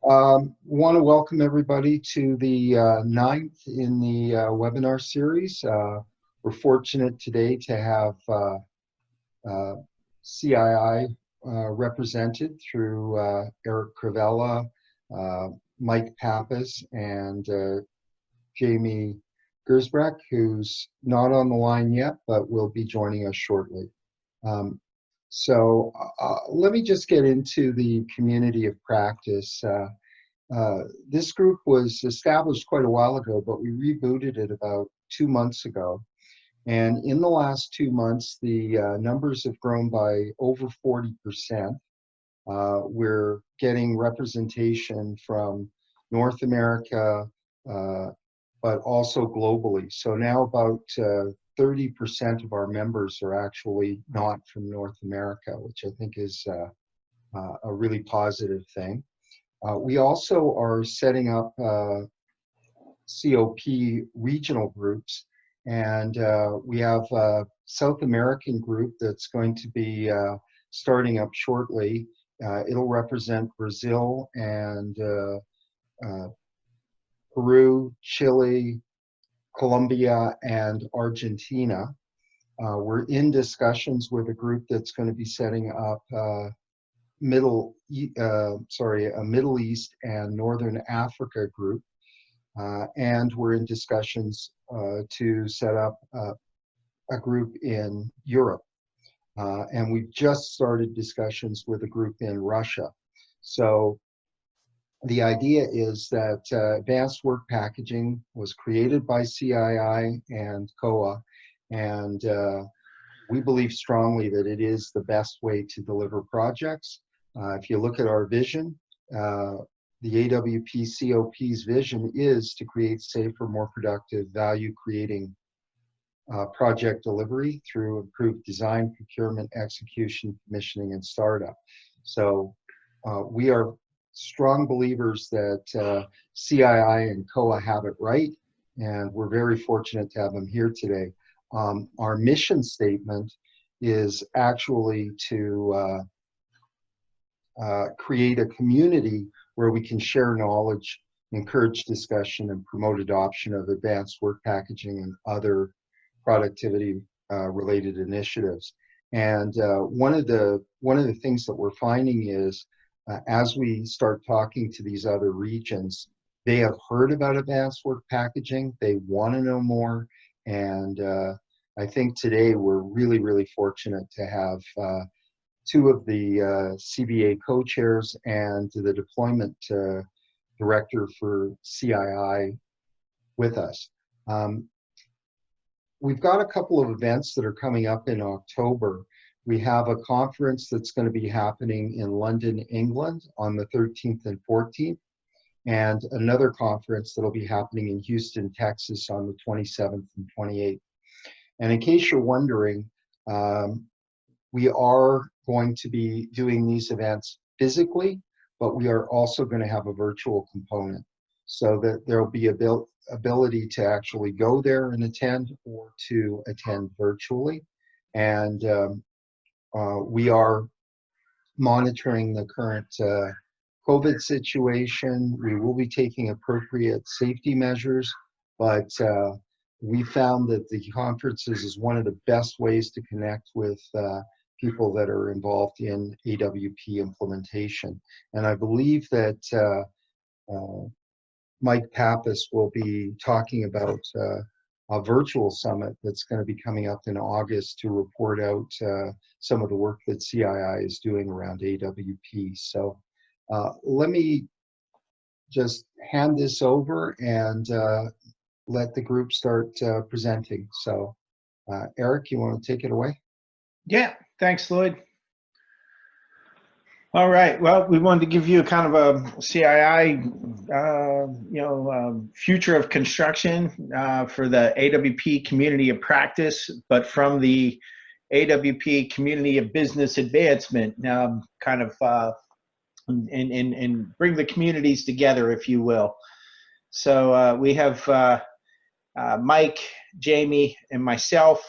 Want to welcome everybody to the ninth in the webinar series. We're fortunate today to have CII represented through Eric Cravella, Mike Pappas, and Jamie Gersbrecht, who's not on the line yet, but will be joining us shortly. So let me just get into the community of practice. This group was established quite a while ago, but we rebooted it about 2 months ago. And in the last 2 months, the numbers have grown by over 40%. We're getting representation from North America, but also globally. So now about 30% of our members are actually not from North America, which I think is a really positive thing. We also are setting up COP regional groups, and we have a South American group that's going to be starting up shortly. It'll represent Brazil and Peru, Chile, Colombia, and Argentina. We're in discussions with a group that's going to be setting up a Middle East and Northern Africa group. And we're in discussions to set up a group in Europe. And we've just started discussions with a group in Russia. So the idea is that advanced work packaging was created by CII and COA, and we believe strongly that it is the best way to deliver projects. If you look at our vision, the AWP COP's vision is to create safer, more productive, value-creating project delivery through improved design, procurement, execution, commissioning, and startup. So we are strong believers that CII and COA have it right, and we're very fortunate to have them here today. Our mission statement is actually to create a community where we can share knowledge, encourage discussion, and promote adoption of advanced work packaging and other productivity related initiatives. And one of the things that we're finding is as we start talking to these other regions, they have heard about advanced work packaging, they want to know more, and I think today we're really, really fortunate to have two of the CBA co-chairs and the deployment director for CII with us. We've got a couple of events that are coming up in October. We have a conference that's going to be happening in London, England on the 13th and 14th, and another conference that'll be happening in Houston, Texas on the 27th and 28th. And in case you're wondering, we are going to be doing these events physically, but we are also going to have a virtual component so that there'll be ability to actually go there and attend or to attend virtually. And we are monitoring the current COVID situation. We will be taking appropriate safety measures, but we found that the conferences is one of the best ways to connect with people that are involved in AWP implementation. And I believe that Mike Pappas will be talking about a virtual summit that's going to be coming up in August to report out some of the work that CII is doing around AWP. So let me just hand this over and let the group start presenting. So Eric, you want to take it away? Yeah, thanks, Lloyd. All right, well, we wanted to give you kind of a CII, future of construction for the AWP Community of Practice, but from the AWP Community of Business Advancement, kind of, and bring the communities together, if you will. So we have Mike, Jamie, and myself.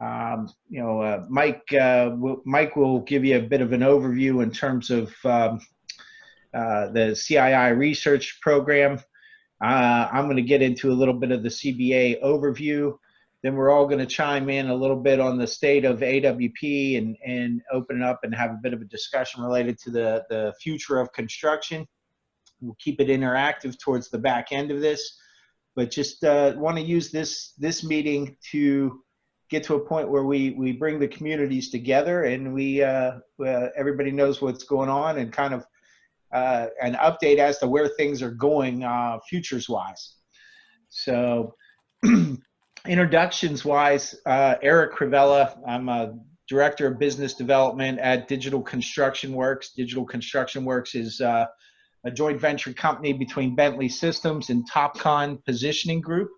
Mike will give you a bit of an overview in terms of the CII research program. I'm going to get into a little bit of the CBA overview. Then we're all going to chime in a little bit on the state of AWP and open it up and have a bit of a discussion related to the future of construction. We'll keep it interactive towards the back end of this, but just want to use this meeting to get to a point where we bring the communities together and everybody knows what's going on and kind of an update as to where things are going futures-wise. So introductions-wise, Eric Crivella, I'm a Director of Business Development at Digital Construction Works. Digital Construction Works is a joint venture company between Bentley Systems and Topcon Positioning Group.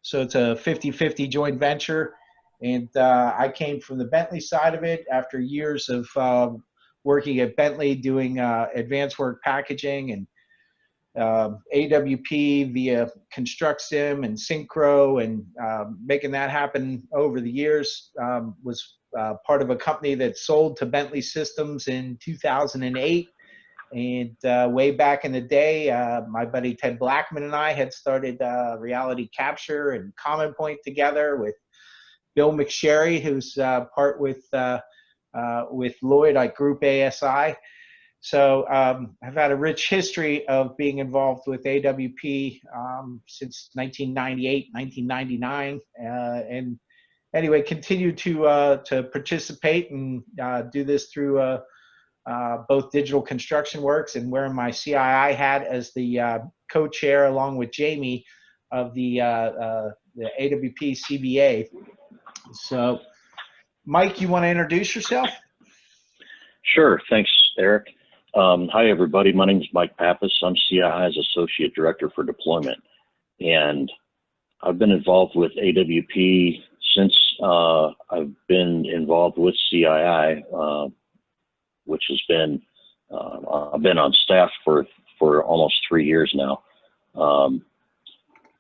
So it's a 50-50 joint venture. And I came from the Bentley side of it after years of working at Bentley doing advanced work packaging and AWP via ConstructSim and Synchro and making that happen over the years. Was part of a company that sold to Bentley Systems in 2008. And way back in the day, my buddy Ted Blackman and I had started Reality Capture and Common Point together with Bill McSherry, who's part with Lloyd at Group ASI. So I've had a rich history of being involved with AWP since 1998, 1999, and anyway, continue to participate and do this through both Digital Construction Works and wearing my CII hat as the co-chair along with Jamie of the AWP CBA. So, Mike, you want to introduce yourself? Sure. Thanks, Eric. Hi, everybody. My name is Mike Pappas. I'm CII's Associate Director for Deployment. And I've been involved with AWP since I've been involved with CII, which has been, I've been on staff for almost 3 years now.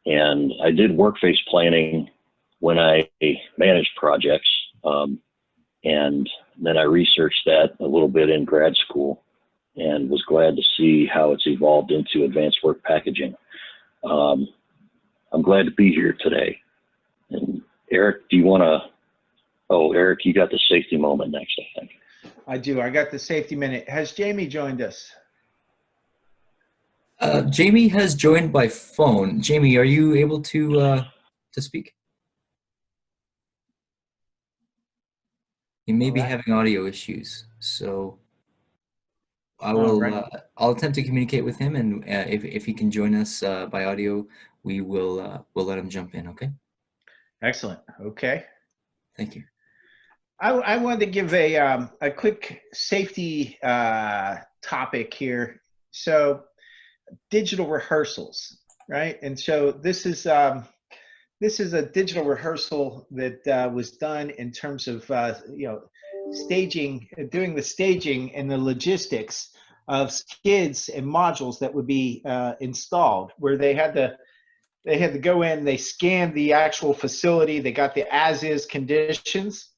And I did WorkFace planning when I managed projects. And then I researched that a little bit in grad school and was glad to see how it's evolved into advanced work packaging. I'm glad to be here today. And Eric, do you want to, oh, Eric, you got the safety moment next, I think. I do. I got the safety minute. Has Jamie joined us? Jamie has joined by phone. Jamie, are you able to speak? He may be having audio issues, so I will. I'll attempt to communicate with him, and if he can join us by audio, we'll let him jump in. Okay. Excellent. Okay. Thank you. I wanted to give a quick safety topic here. So, digital rehearsals, right? And so this is a digital rehearsal that was done in terms of staging, doing the staging and the logistics of skids and modules that would be installed, where they had to go in, they scanned the actual facility, they got the as-is conditions,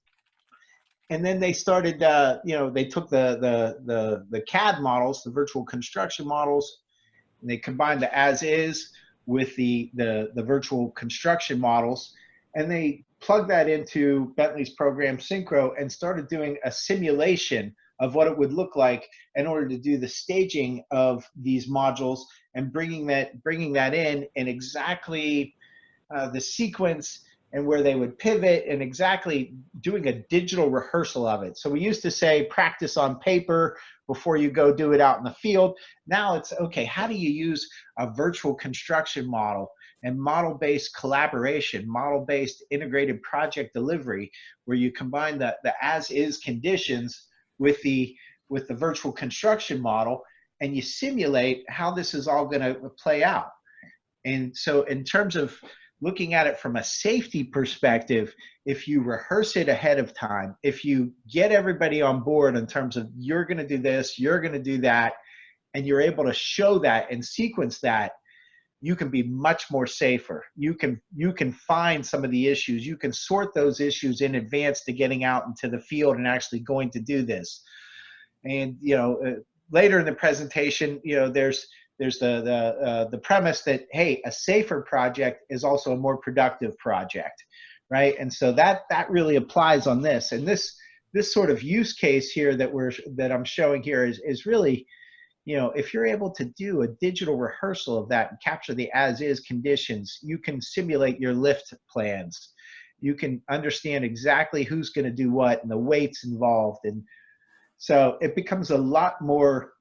and then they started, they took the CAD models, the virtual construction models, and they combined the as-is with the virtual construction models, and they plugged that into Bentley's program Synchro and started doing a simulation of what it would look like in order to do the staging of these modules and bringing that in and exactly the sequence and where they would pivot and exactly doing a digital rehearsal of it. So we used to say practice on paper before you go do it out in the field. Now it's, okay, how do you use a virtual construction model and model-based collaboration, model-based integrated project delivery, where you combine the as-is conditions with the virtual construction model, and you simulate how this is all gonna play out. And so in terms of looking at it from a safety perspective, if you rehearse it ahead of time, if you get everybody on board in terms of you're going to do this, you're going to do that, and you're able to show that and sequence that, you can be much more safer. You can find some of the issues. You can sort those issues in advance to getting out into the field and actually going to do this. And later in the presentation, there's the premise that, hey, a safer project is also a more productive project, right? And so that really applies on this. And this sort of use case here that I'm showing here is really, if you're able to do a digital rehearsal of that and capture the as-is conditions, you can simulate your lift plans. You can understand exactly who's going to do what and the weights involved. And so it becomes a lot more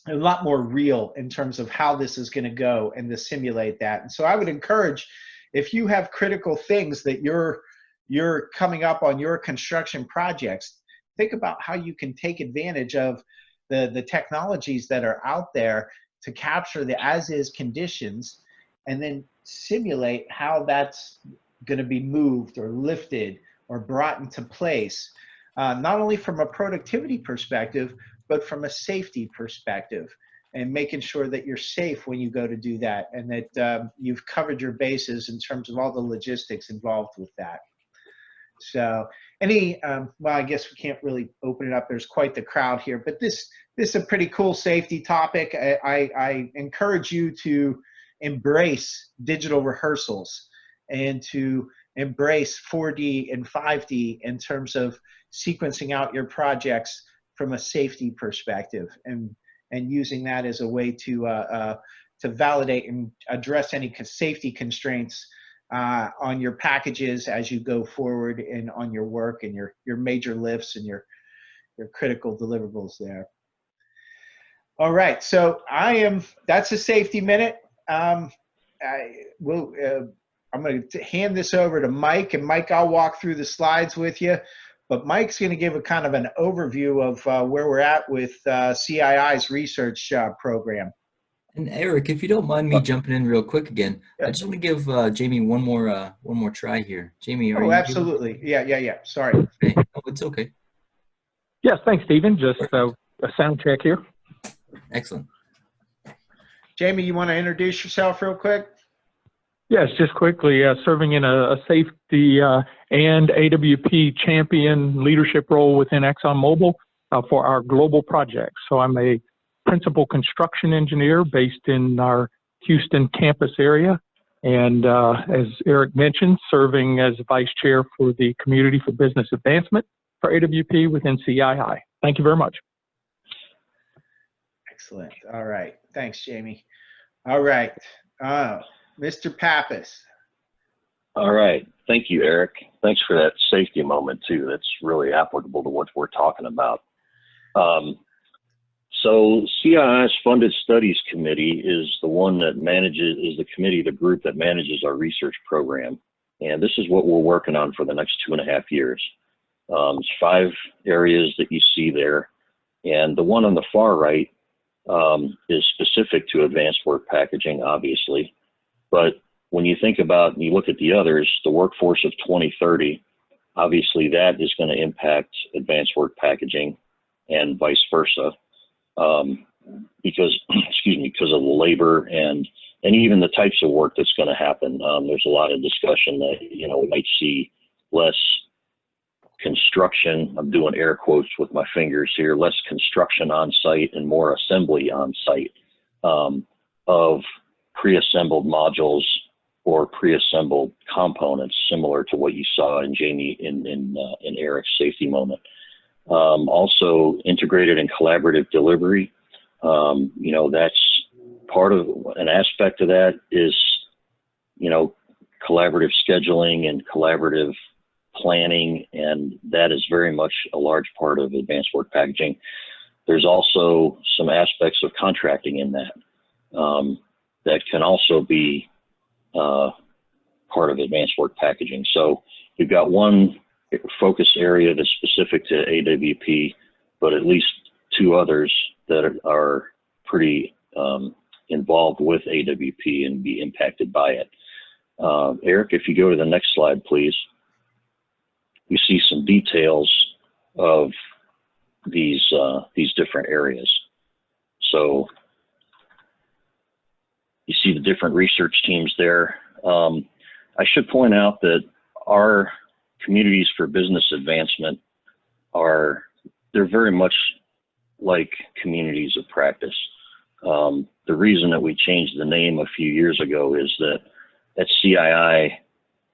real in terms of how this is going to go and to simulate that. And so I would encourage, if you have critical things that you're coming up on your construction projects, think about how you can take advantage of the technologies that are out there to capture the as-is conditions and then simulate how that's going to be moved or lifted or brought into place, not only from a productivity perspective, but from a safety perspective, and making sure that you're safe when you go to do that, and that you've covered your bases in terms of all the logistics involved with that. So well, I guess we can't really open it up. There's quite the crowd here, but this is a pretty cool safety topic. I encourage you to embrace digital rehearsals and to embrace 4D and 5D in terms of sequencing out your projects from a safety perspective, and using that as a way to validate and address any safety constraints on your packages as you go forward and on your work and your major lifts and your critical deliverables there. All right, so that's a safety minute. I'm going to hand this over to Mike, and Mike, I'll walk through the slides with you, but Mike's going to give a kind of an overview of where we're at with CII's research program. And Eric, if you don't mind me jumping in real quick again, I just want to give Jamie one more try here. Jamie, are you? Oh, absolutely. Yeah. Sorry. Okay. Oh, it's okay. Yes, thanks, Stephen. Just a sound check here. Excellent. Jamie, you want to introduce yourself real quick? Yes, just quickly, serving in a safety and AWP champion leadership role within ExxonMobil for our global projects. So I'm a principal construction engineer based in our Houston campus area. And as Eric mentioned, serving as vice chair for the Community for Business Advancement for AWP within CII. Thank you very much. Excellent. All right. Thanks, Jamie. All right. Mr. Pappas. All right. Thank you, Eric. Thanks for that safety moment, too. That's really applicable to what we're talking about. So CII's Funded Studies Committee is the one that the group that manages our research program. And this is what we're working on for the next 2.5 years. It's 5 areas that you see there. And the one on the far right is specific to advanced work packaging, obviously. But when you think about and you look at the others, the workforce of 2030, obviously that is going to impact advanced work packaging and vice versa, because of the labor and even the types of work that's going to happen. There's a lot of discussion that we might see less construction. I'm doing air quotes with my fingers here. Less construction on site and more assembly on site of pre-assembled modules or pre-assembled components, similar to what you saw in Jamie in Eric's safety moment. Also, integrated and collaborative delivery. That's part of an aspect of that is, collaborative scheduling and collaborative planning, and that is very much a large part of advanced work packaging. There's also some aspects of contracting in that that can also be part of advanced work packaging. So we've got one focus area that's specific to AWP, but at least 2 others that are pretty involved with AWP and be impacted by it. Eric, if you go to the next slide, please. You see some details of these different areas. So you see the different research teams there. I should point out that our communities for business advancement they're very much like communities of practice. The reason that we changed the name a few years ago is that at CII,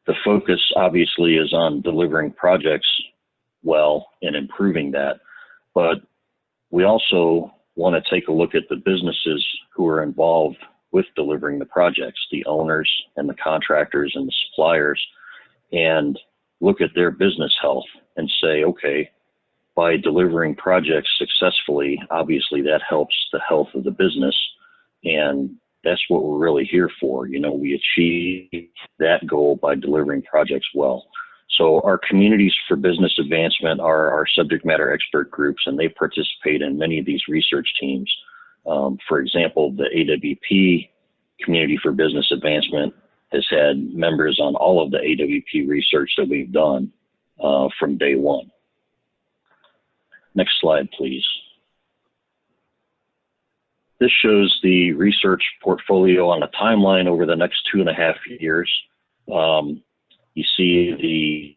the focus obviously is on delivering projects well and improving that, but we also want to take a look at the businesses who are involved with delivering the projects, the owners and the contractors and the suppliers, and look at their business health and say, okay, by delivering projects successfully, obviously that helps the health of the business, and that's what we're really here for. You know, we achieve that goal by delivering projects well. So our communities for business advancement are our subject matter expert groups, and they participate in many of these research teams. For example, the AWP Community for Business Advancement has had members on all of the AWP research that we've done from day one. Next slide, please. This shows the research portfolio on a timeline over the next 2.5 years. You see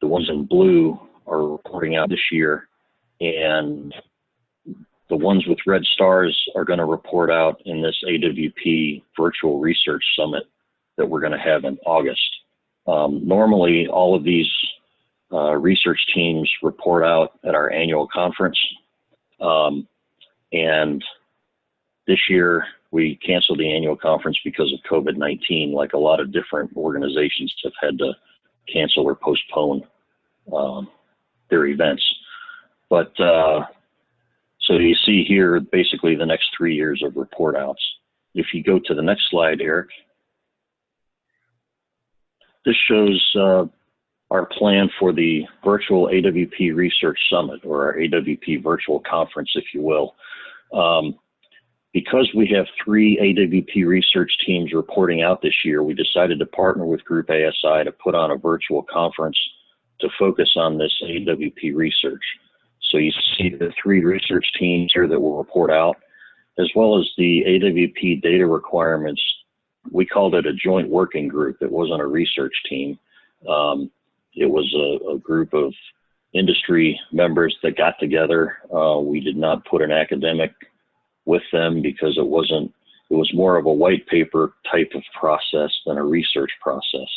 the ones in blue are reporting out this year, and the ones with red stars are going to report out in this AWP Virtual Research Summit that we're going to have in August. Normally, all of these research teams report out at our annual conference, and this year we canceled the annual conference because of COVID-19, like a lot of different organizations have had to cancel or postpone their events. But so you see here basically the next 3 years of report outs. If you go to the next slide, Eric, this shows our plan for the virtual AWP Research Summit, or our AWP Virtual Conference, if you will. Because we have 3 AWP research teams reporting out this year, we decided to partner with Group ASI to put on a virtual conference to focus on this AWP research. So you see the 3 research teams here that will report out, as well as the AWP data requirements. We called it a joint working group. It wasn't a research team. It was a group of industry members that got together. We did not put an academic with them because it was more of a white paper type of process than a research process.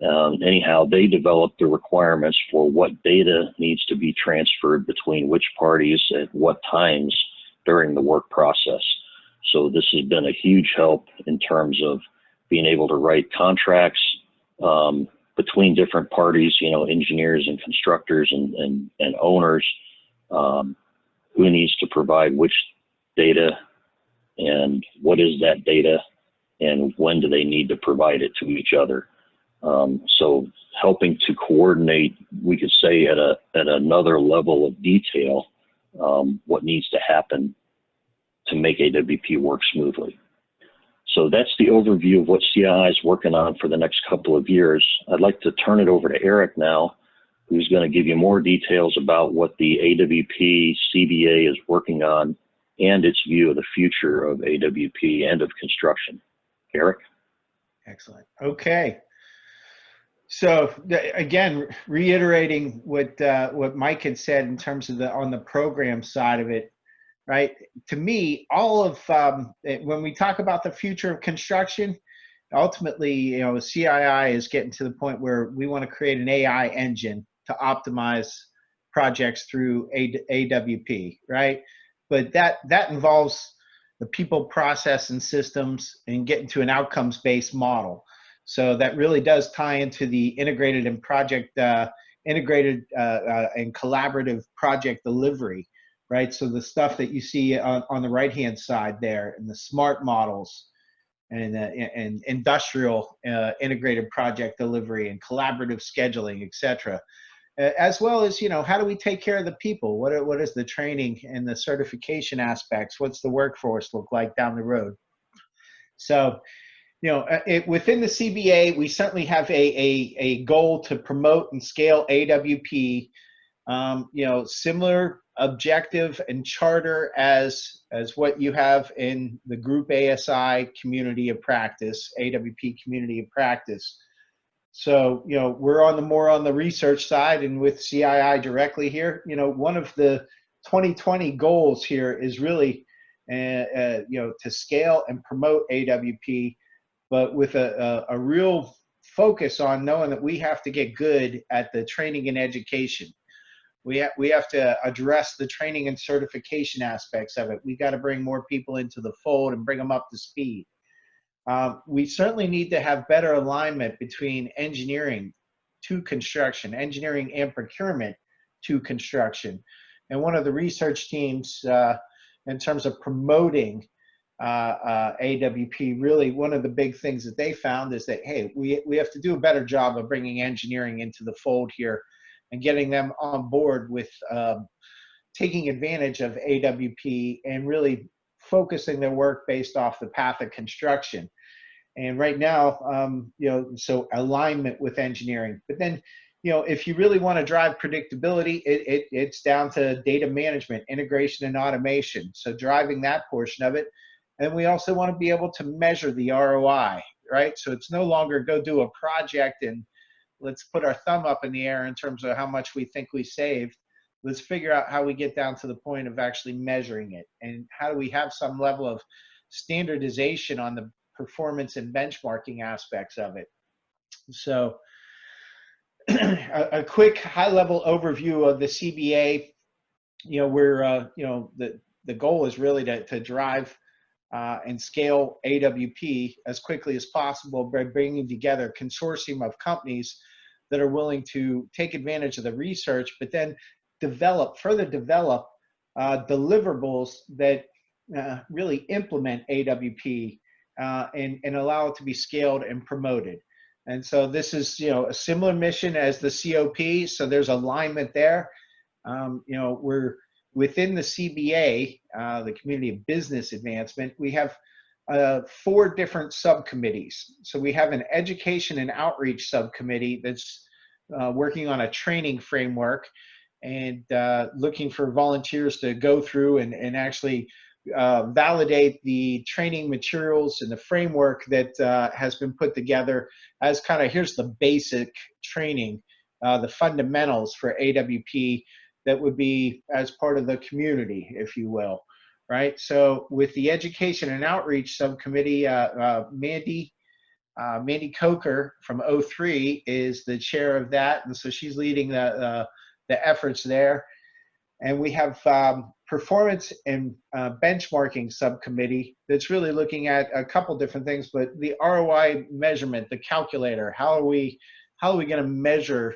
Anyhow, they developed the requirements for what data needs to be transferred between which parties at what times during the work process. So this has been a huge help in terms of being able to write contracts between different parties, you know, engineers and constructors and owners, who needs to provide which data and what is that data and when do they need to provide it to each other. So helping to coordinate, we could say at another level of detail, what needs to happen to make AWP work smoothly. So that's the overview of what CII is working on for the next couple of years. I'd like to turn it over to Eric now, who's going to give you more details about what the AWP CBA is working on and its view of the future of AWP and of construction. Eric? Excellent. Okay. So again, reiterating what Mike had said in terms of on the program side of it, right? To me, all of when we talk about the future of construction, ultimately, you know, CII is getting to the point where we want to create an AI engine to optimize projects through AWP, right? But that involves the people, process, and systems, and getting to an outcomes-based model. So that really does tie into the integrated and and collaborative project delivery, right? So the stuff that you see on the right-hand side there, and the SMART models, and industrial integrated project delivery, and collaborative scheduling, etc. As well as, you know, how do we take care of the people? What is the training and the certification aspects? What's the workforce look like down the road? So, you know, within the CBA, we certainly have a goal to promote and scale AWP, you know, similar objective and charter as what you have in the Group ASI Community of Practice, AWP Community of Practice. So, you know, we're more on the research side, and with CII directly here, you know, one of the 2020 goals here is really, you know, to scale and promote AWP, but with a real focus on knowing that we have to get good at the training and education. We have to address the training and certification aspects of it. We got to bring more people into the fold and bring them up to speed. We certainly need to have better alignment between engineering to construction, engineering and procurement to construction. And one of the research teams, in terms of promoting AWP, really one of the big things that they found is that, hey, we have to do a better job of bringing engineering into the fold here and getting them on board with taking advantage of AWP and really focusing their work based off the path of construction. And right now, you know, so alignment with engineering. But then, you know, if you really want to drive predictability, it's down to data management, integration, and automation. So driving that portion of it. And we also want to be able to measure the ROI, right? So it's no longer go do a project and let's put our thumb up in the air in terms of how much we think we saved. Let's figure out how we get down to the point of actually measuring it. And how do we have some level of standardization on the performance and benchmarking aspects of it. So a quick high-level overview of the CBA. You know, we're you know, the goal is really to drive and scale AWP as quickly as possible by bringing together a consortium of companies that are willing to take advantage of the research, but then further develop deliverables that really implement AWP and allow it to be scaled and promoted. And so this is, you know, a similar mission as the COP. So there's alignment there. You know, we're within the CBA, the Community of Business Advancement. We have 4 different subcommittees. So we have an education and outreach subcommittee that's working on a training framework and looking for volunteers to go through and actually validate the training materials and the framework that has been put together as kind of, here's the basic training, the fundamentals for AWP that would be as part of the community, if you will, right? So with the education and outreach subcommittee, Mandy Coker from 03 is the chair of that, and so she's leading the efforts there. And we have performance and benchmarking subcommittee that's really looking at a couple different things, but the ROI measurement, the calculator, how are we going to measure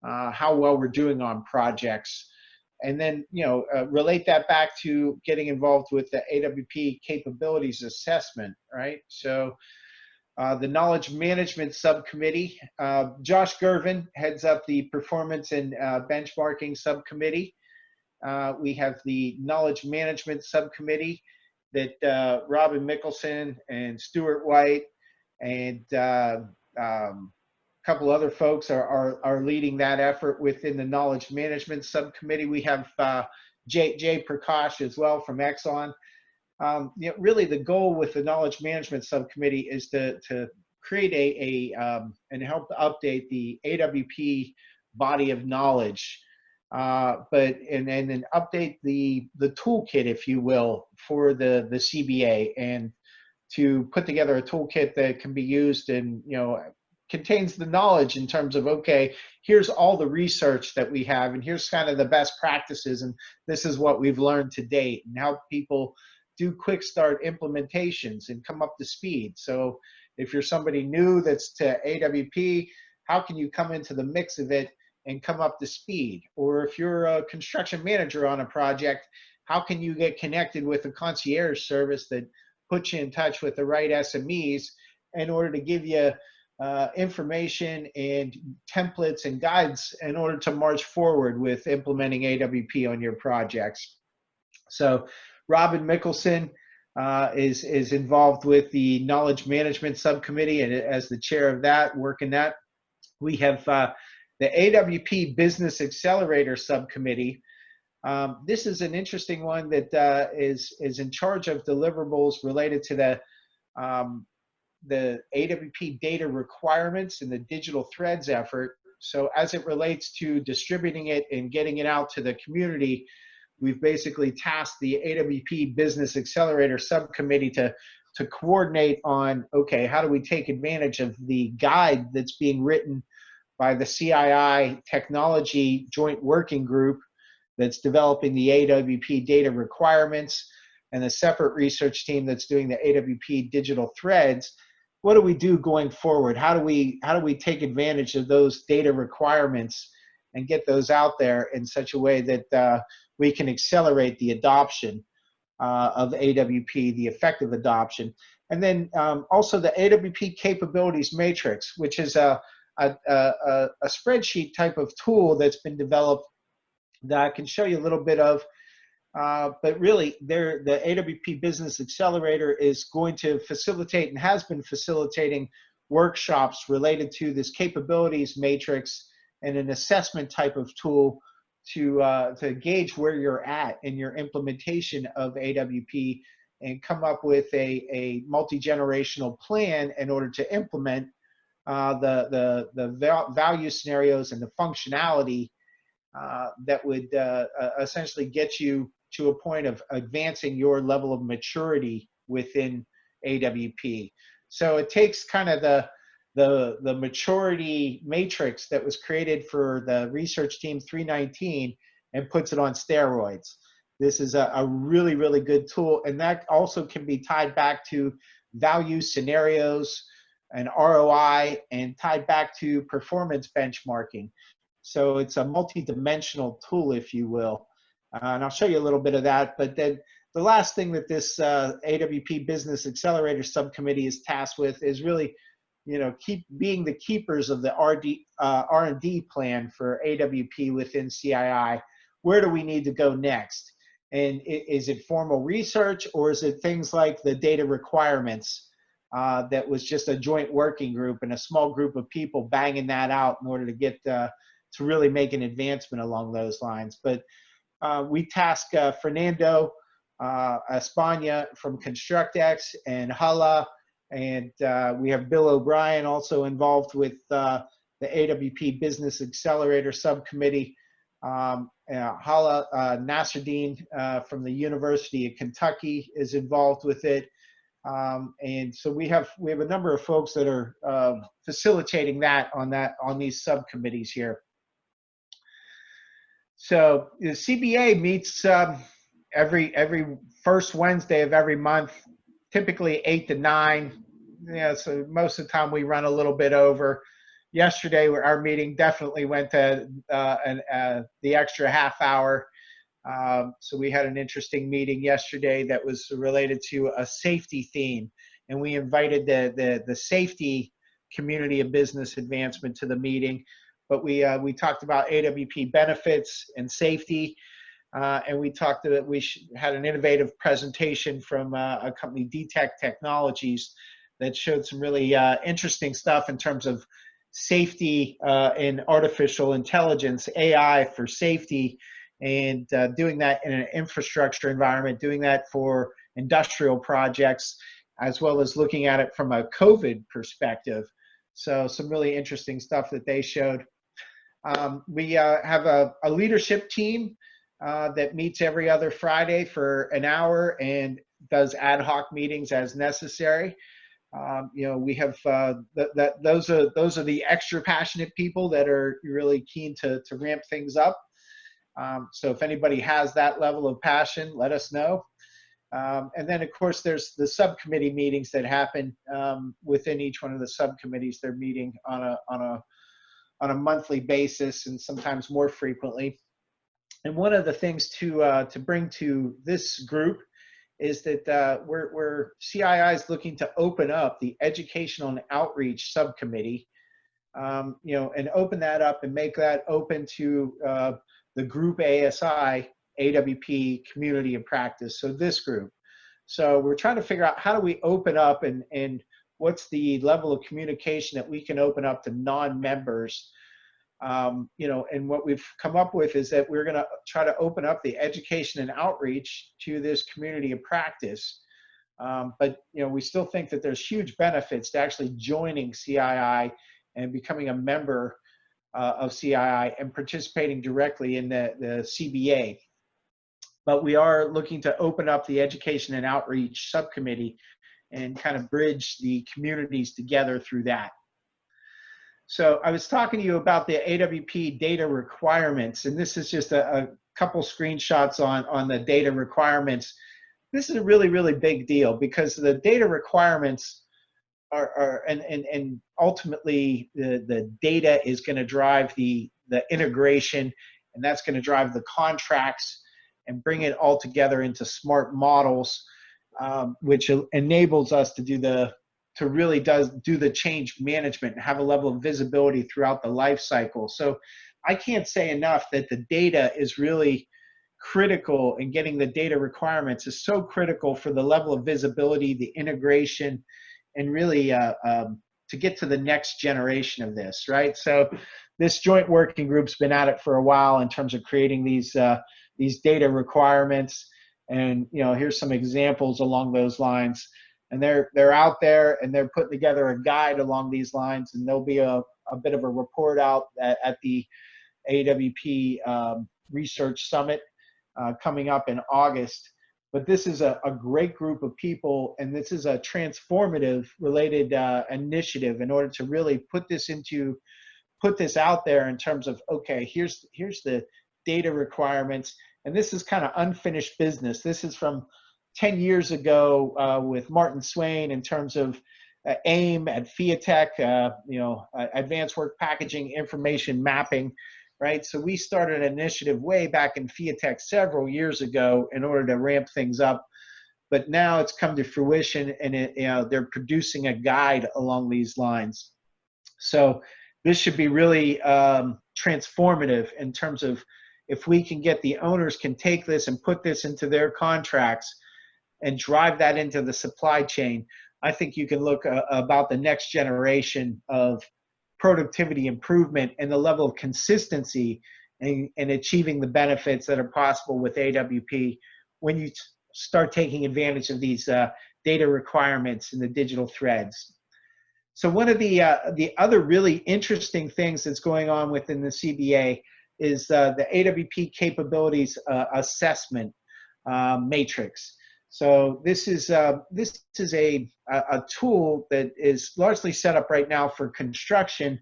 how well we're doing on projects, and then, you know, relate that back to getting involved with the AWP capabilities assessment, right? So the knowledge management subcommittee, Josh Gervin heads up the performance and benchmarking subcommittee. We have the knowledge management subcommittee that Robin Mickelson and Stuart White and couple other folks are leading that effort within the knowledge management subcommittee. We have Jay Prakash as well from Exxon. You know, really the goal with the knowledge management subcommittee is to create and help update the AWP body of knowledge, and then update the toolkit, if you will, for the CBA, and to put together a toolkit that can be used and, you know, contains the knowledge in terms of, okay, here's all the research that we have, and here's kind of the best practices, and this is what we've learned to date, and how people do quick start implementations and come up to speed. So if you're somebody new that's to AWP, how can you come into the mix of it and come up to speed? Or if you're a construction manager on a project, how can you get connected with a concierge service that puts you in touch with the right SMEs in order to give you information and templates and guides in order to march forward with implementing AWP on your projects. So Robin Mickelson is involved with the knowledge management subcommittee, and as the chair of that, working that. We have the AWP Business Accelerator subcommittee. This is an interesting one that is in charge of deliverables related to the AWP data requirements and the digital threads effort. So as it relates to distributing it and getting it out to the community, we've basically tasked the AWP Business Accelerator Subcommittee to coordinate on, okay, how do we take advantage of the guide that's being written by the CII Technology Joint Working Group that's developing the AWP data requirements, and a separate research team that's doing the AWP digital threads. What do we do going forward? How do we take advantage of those data requirements and get those out there in such a way that we can accelerate the adoption of AWP, the effective adoption? And then also the AWP Capabilities Matrix, which is a spreadsheet type of tool that's been developed that I can show you a little bit of. But really, the AWP Business Accelerator is going to facilitate and has been facilitating workshops related to this capabilities matrix and an assessment type of tool to gauge where you're at in your implementation of AWP and come up with a multi-generational plan in order to implement the value scenarios and the functionality that would essentially get you to a point of advancing your level of maturity within AWP. So it takes kind of the maturity matrix that was created for the research team 319 and puts it on steroids. This is a really, really good tool, and that also can be tied back to value scenarios and ROI and tied back to performance benchmarking. So it's a multi-dimensional tool, if you will. And I'll show you a little bit of that. But then the last thing that this AWP Business Accelerator Subcommittee is tasked with is really, keep being the keepers of the R&D plan for AWP within CII. Where do we need to go next? And is it formal research, or is it things like the data requirements that was just a joint working group and a small group of people banging that out in order to get to really make an advancement along those lines? But we task Fernando Espana from ConstructX and Hala, and we have Bill O'Brien also involved with the AWP Business Accelerator Subcommittee. Hala Nasruddin from the University of Kentucky is involved with it. And so we have a number of folks that are facilitating that on these subcommittees here. So the CBA meets every first Wednesday of every month, typically 8 to 9. So most of the time we run a little bit over. Yesterday, our meeting definitely went to the extra half hour. So we had an interesting meeting yesterday that was related to a safety theme, and we invited the safety community of business advancement to the meeting. But we talked about AWP benefits and safety, and we talked that we had an innovative presentation from a company, DTech Technologies, that showed some really interesting stuff in terms of safety and artificial intelligence, AI for safety, and doing that in an infrastructure environment, doing that for industrial projects, as well as looking at it from a COVID perspective. So some really interesting stuff that they showed. We have a leadership team that meets every other Friday for an hour and does ad hoc meetings as necessary. We have those are the extra passionate people that are really keen to ramp things up. So if anybody has that level of passion, let us know. And then, of course, there's the subcommittee meetings that happen within each one of the subcommittees. They're meeting on a monthly basis and sometimes more frequently. And one of the things to bring to this group is that we're CII is looking to open up the Educational and Outreach Subcommittee, and open that up and make that open to the Group ASI, AWP Community of Practice, so this group. So we're trying to figure out how do we open up and what's the level of communication that we can open up to non-members. And what we've come up with is that we're going to try to open up the education and outreach to this community of practice. But we still think that there's huge benefits to actually joining CII and becoming a member of CII and participating directly in the CBA. but we are looking to open up the education and outreach subcommittee and kind of bridge the communities together through that. So I was talking to you about the AWP data requirements, and this is just a couple screenshots on the data requirements. This is a really, really big deal because the data requirements and ultimately the data is going to drive the integration, and that's going to drive the contracts and bring it all together into smart models, which enables us to do the change management and have a level of visibility throughout the life cycle. So I can't say enough that the data is really critical, and getting the data requirements is so critical for the level of visibility, the integration, and really to get to the next generation of this, right? So this joint working group's been at it for a while in terms of creating these data requirements. And here's some examples along those lines. And they're out there and they're putting together a guide along these lines, and there'll be a bit of a report out at the AWP Research Summit coming up in August. But this is a great group of people, and this is a transformative related initiative in order to really put this out there in terms of, okay, here's the data requirements, and this is kind of unfinished business. This is from 10 years ago with Martin Swain in terms of AIM at FIATech, Advanced Work Packaging Information Mapping, right? So we started an initiative way back in FIATech several years ago in order to ramp things up, but now it's come to fruition, and they're producing a guide along these lines. So this should be really transformative in terms of if we can get the owners can take this and put this into their contracts and drive that into the supply chain. I think you can look about the next generation of productivity improvement and the level of consistency and achieving the benefits that are possible with AWP when you start taking advantage of these data requirements and the digital threads. So one of the other really interesting things that's going on within the CBA is the AWP Capabilities Assessment Matrix. So this is a tool that is largely set up right now for construction,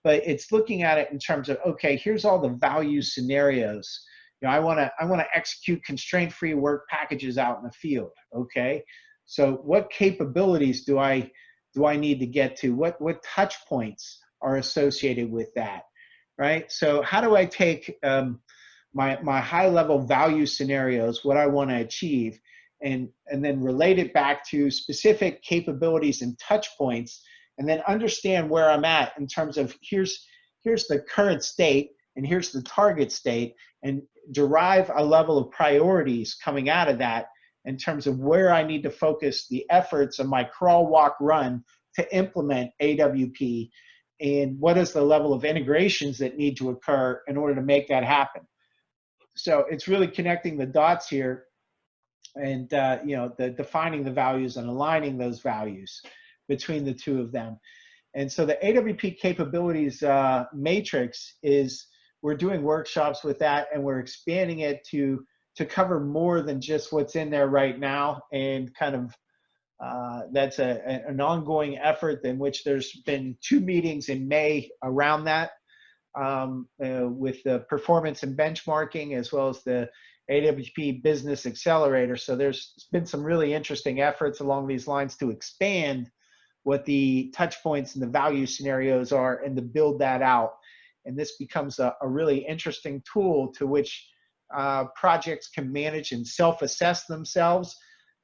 but it's looking at it in terms of, okay, here's all the value scenarios. I want to execute constraint-free work packages out in the field. Okay, so what capabilities do I need to get to? What touch points are associated with that, right? So how do I take my high-level value scenarios, what I want to achieve, and then relate it back to specific capabilities and touch points, and then understand where I'm at in terms of here's the current state and here's the target state, and derive a level of priorities coming out of that in terms of where I need to focus the efforts of my crawl, walk, run to implement AWP, and what is the level of integrations that need to occur in order to make that happen. So it's really connecting the dots here, and defining the values and aligning those values between the two of them. And so the AWP Capabilities Matrix is, we're doing workshops with that, and we're expanding it to cover more than just what's in there right now, and kind of that's an ongoing effort in which there's been 2 meetings in May around that with the performance and benchmarking, as well as the AWP Business Accelerator. So there's been some really interesting efforts along these lines to expand what the touch points and the value scenarios are, and to build that out. And this becomes a really interesting tool to which projects can manage and self-assess themselves,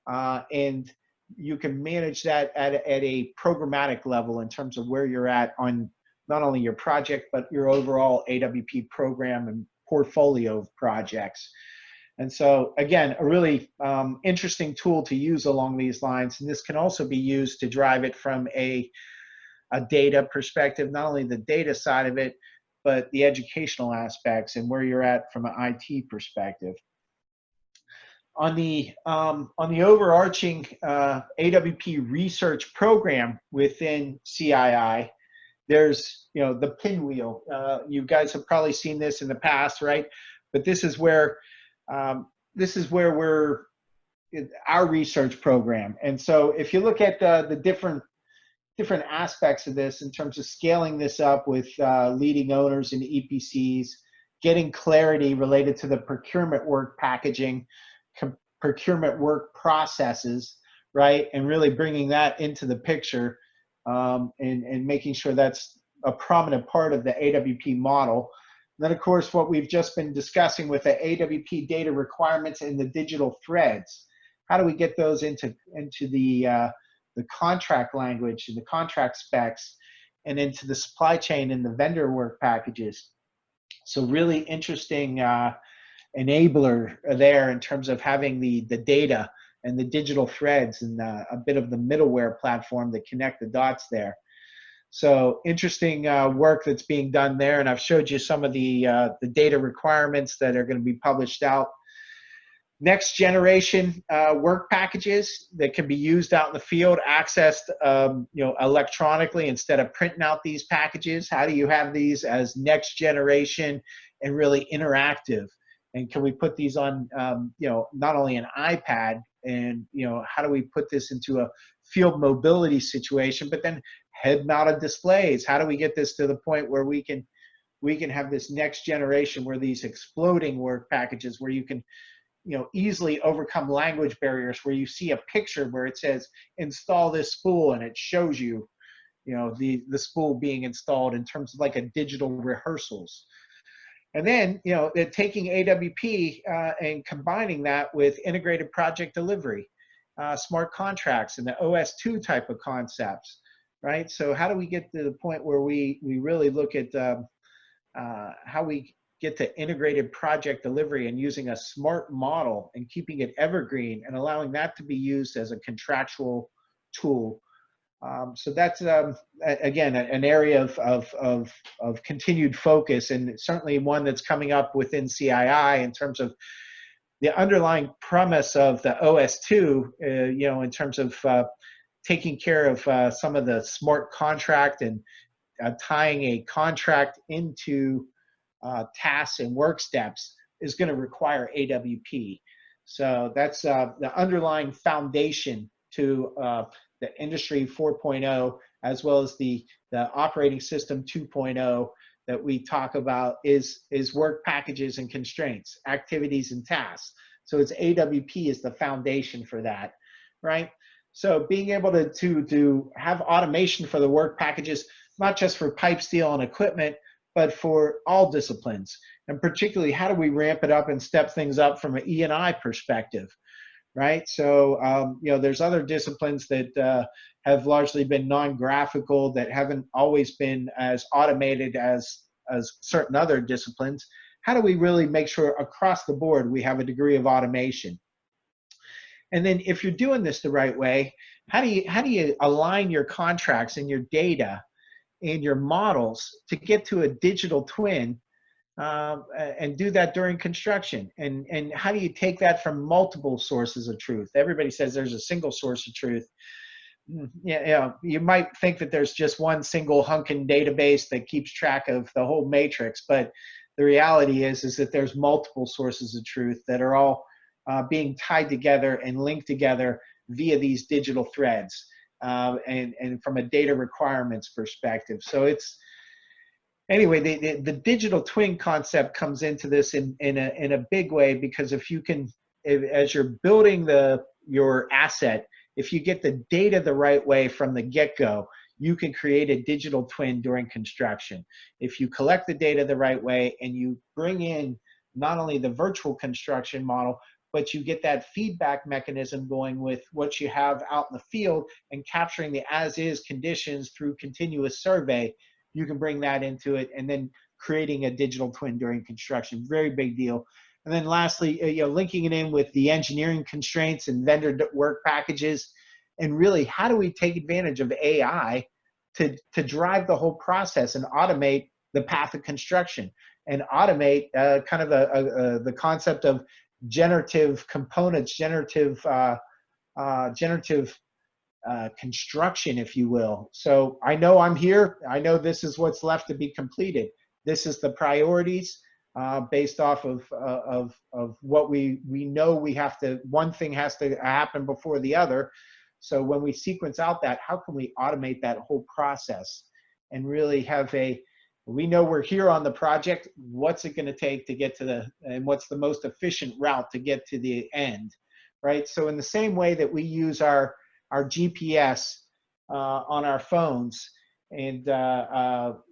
and you can manage that at a programmatic level in terms of where you're at on not only your project, but your overall AWP program and portfolio of projects. And so, again, a really interesting tool to use along these lines. And this can also be used to drive it from a data perspective, not only the data side of it, but the educational aspects and where you're at from an IT perspective. On the overarching AWP research program within CII, there's the pinwheel. You guys have probably seen this in the past, right? But this is where this is where we're in our research program. And so if you look at the different aspects of this in terms of scaling this up with leading owners and EPCs, getting clarity related to the procurement work packaging, procurement work processes, right? And really bringing that into the picture and making sure that's a prominent part of the AWP model. And then, of course, what we've just been discussing with the AWP data requirements and the digital threads. How do we get those into the contract language and the contract specs and into the supply chain and the vendor work packages? So really interesting enabler there in terms of having the data and the digital threads and a bit of the middleware platform that connect the dots there. So interesting work that's being done there, and I've showed you some of the data requirements that are going to be published out. Next generation work packages that can be used out in the field, accessed electronically instead of printing out these packages. How do you have these as next generation and really interactive? And can we put these on not only an iPad, and how do we put this into a field mobility situation, but then head mounted displays? How do we get this to the point where we can have this next generation where these exploding work packages where you can easily overcome language barriers, where you see a picture where it says install this spool and it shows you the spool being installed in terms of like a digital rehearsals. And then taking AWP and combining that with integrated project delivery, smart contracts, and the OS2 type of concepts, right? So how do we get to the point where we really look at how we get to integrated project delivery and using a smart model and keeping it evergreen and allowing that to be used as a contractual tool. So that's, again, an area of continued focus, and certainly one that's coming up within CII in terms of the underlying premise of the OS2, in terms of taking care of some of the smart contract and tying a contract into tasks and work steps is going to require AWP. So that's the underlying foundation to the industry 4.0, as well as the operating system 2.0 that we talk about is work packages and constraints, activities and tasks. So it's AWP is the foundation for that, right? So being able to have automation for the work packages, not just for pipe, steel, and equipment, but for all disciplines. And particularly, how do we ramp it up and step things up from an E&I perspective, right? So, there's other disciplines that have largely been non-graphical, that haven't always been as automated as certain other disciplines. How do we really make sure across the board we have a degree of automation? And then if you're doing this the right way, how do you align your contracts and your data and your models to get to a digital twin and do that during construction? And how do you take that from multiple sources of truth? Everybody says there's a single source of truth. You might think that there's just one single hunkin database that keeps track of the whole matrix, but the reality is that there's multiple sources of truth that are all being tied together and linked together via these digital threads. And from a data requirements perspective. So it's, anyway, the digital twin concept comes into this in a big way, because as you're building your asset, if you get the data the right way from the get-go, you can create a digital twin during construction. If you collect the data the right way and you bring in not only the virtual construction model, but you get that feedback mechanism going with what you have out in the field and capturing the as-is conditions through continuous survey, you can bring that into it, and then creating a digital twin during construction. Very big deal. And then lastly, linking it in with the engineering constraints and vendor work packages. And really, how do we take advantage of AI to drive the whole process and automate the path of construction and automate kind of the concept of generative components, generative construction, if you will. So I know I'm here. I know this is what's left to be completed. This is the priorities. based off of what we know we have to, one thing has to happen before the other. So when we sequence out that, how can we automate that whole process and really have we know we're here on the project, what's it going to take to get to and what's the most efficient route to get to the end, right? So in the same way that we use our GPS on our phones, and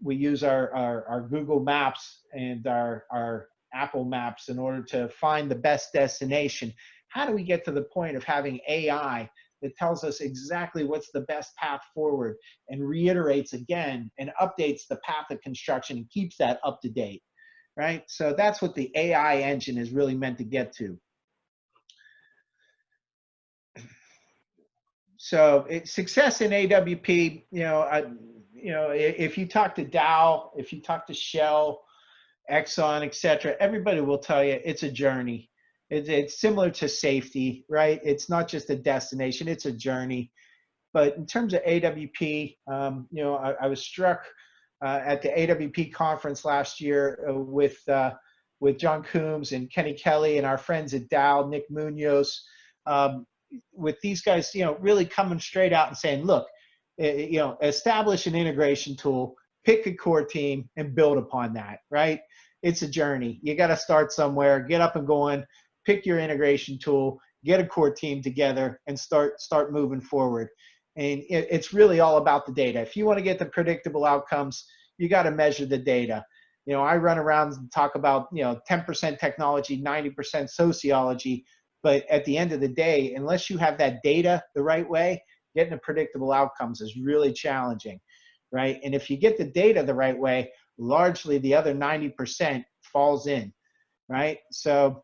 we use our Google Maps and our Apple Maps in order to find the best destination. How do we get to the point of having AI that tells us exactly what's the best path forward and reiterates again and updates the path of construction and keeps that up to date, right? So that's what the AI engine is really meant to get to. So success in AWP, if you talk to Dow, if you talk to Shell, Exxon, etc., everybody will tell you it's a journey. It's similar to safety, right? It's not just a destination, it's a journey. But in terms of AWP, I was struck at the AWP conference last year with John Coombs and Kenny Kelly and our friends at Dow, Nick Munoz, with these guys, really coming straight out and saying, look, establish an integration tool, pick a core team, and build upon that, right? It's a journey. You got to start somewhere, get up and going, pick your integration tool, get a core team together, and start moving forward. And it's really all about the data. If you want to get the predictable outcomes, you got to measure the data. I run around and talk about, 10% technology, 90% sociology. But at the end of the day, unless you have that data the right way, getting the predictable outcomes is really challenging, right? And if you get the data the right way, largely the other 90% falls in, right? So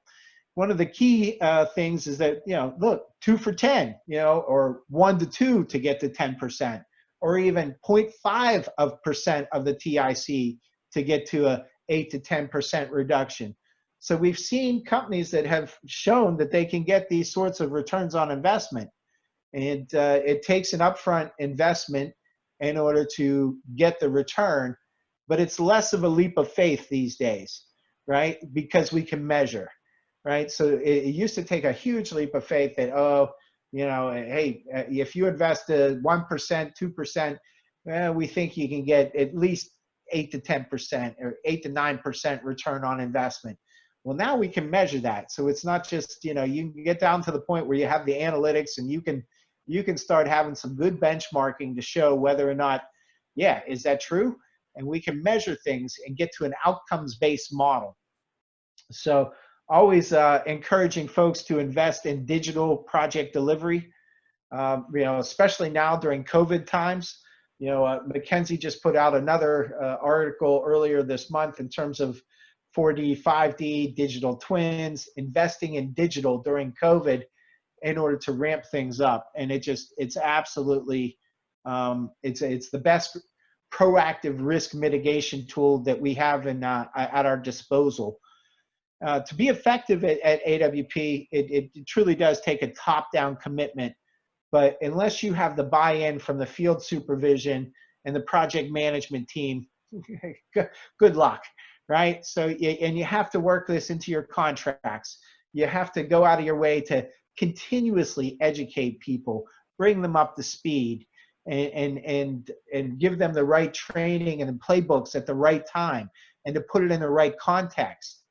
one of the key things is that, look, 2 for 10, or 1 to 2 to get to 10%, or even 0.5% of the TIC to get to a 8 to 10% reduction. So we've seen companies that have shown that they can get these sorts of returns on investment. And it takes an upfront investment in order to get the return, but it's less of a leap of faith these days, right? Because we can measure, right? So it used to take a huge leap of faith that, hey, if you invest 1%, 2%, we think you can get at least 8 to 10% or 8 to 9% return on investment. Well, now we can measure that. So it's not just, you can get down to the point where you have the analytics and you can start having some good benchmarking to show whether or not, is that true? And we can measure things and get to an outcomes-based model. So always encouraging folks to invest in digital project delivery, especially now during COVID times. McKinsey just put out another article earlier this month in terms of 4D, 5D, digital twins, investing in digital during COVID in order to ramp things up. And it's absolutely, it's the best proactive risk mitigation tool that we have at our disposal. To be effective at AWP, it truly does take a top-down commitment. But unless you have the buy-in from the field supervision and the project management team, good luck. Right? So, and you have to work this into your contracts. You have to go out of your way to continuously educate people, bring them up to speed, and give them the right training and playbooks at the right time, and to put it in the right context.